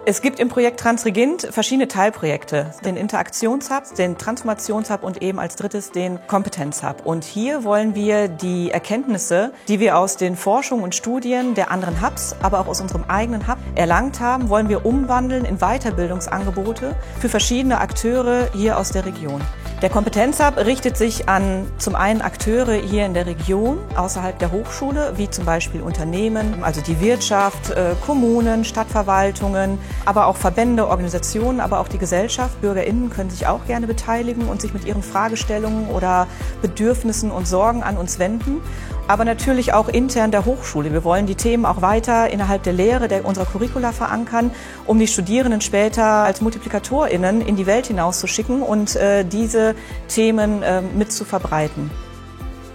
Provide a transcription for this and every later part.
Es gibt im Projekt Transregint verschiedene Teilprojekte. Den Interaktionshub, den Transformationshub und eben als drittes den Kompetenzhub. Und hier wollen wir die Erkenntnisse, die wir aus den Forschungen und Studien der anderen Hubs, aber auch aus unserem eigenen Hub erlangt haben, wollen wir umwandeln in Weiterbildungsangebote für verschiedene Akteure hier aus der Region. Der Kompetenzhub richtet sich an zum einen Akteure hier in der Region, außerhalb der Hochschule, wie zum Beispiel Unternehmen, also die Wirtschaft, Kommunen, Stadtverwaltungen, aber auch Verbände, Organisationen, aber auch die Gesellschaft. BürgerInnen können sich auch gerne beteiligen und sich mit ihren Fragestellungen oder Bedürfnissen und Sorgen an uns wenden. Aber natürlich auch intern der Hochschule. Wir wollen die Themen auch weiter innerhalb der Lehre, unserer Curricula verankern, um die Studierenden später als MultiplikatorInnen in die Welt hinauszuschicken und diese Themen mit zu verbreiten.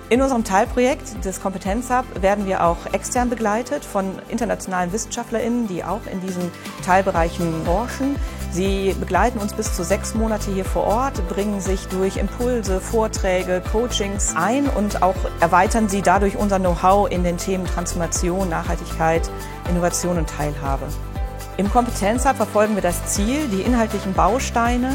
In unserem Teilprojekt des Kompetenzhub werden wir auch extern begleitet von internationalen WissenschaftlerInnen, die auch in diesen Teilbereichen forschen. Sie begleiten uns bis zu 6 Monate hier vor Ort, bringen sich durch Impulse, Vorträge, Coachings ein und auch erweitern sie dadurch unser Know-how in den Themen Transformation, Nachhaltigkeit, Innovation und Teilhabe. Im Kompetenzhub verfolgen wir das Ziel, die inhaltlichen Bausteine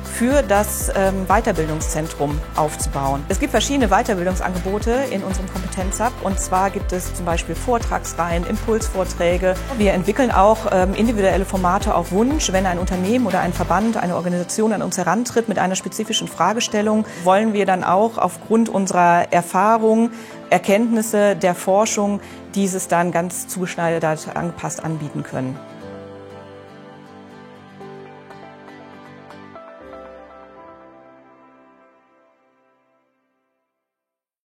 für das Weiterbildungszentrum aufzubauen. Es gibt verschiedene Weiterbildungsangebote in unserem Kompetenzhub und zwar gibt es zum Beispiel Vortragsreihen, Impulsvorträge. Wir entwickeln auch individuelle Formate auf Wunsch. Wenn ein Unternehmen oder ein Verband, eine Organisation an uns herantritt mit einer spezifischen Fragestellung, wollen wir dann auch aufgrund unserer Erfahrung, Erkenntnisse der Forschung dieses dann ganz zugeschneidert angepasst anbieten können.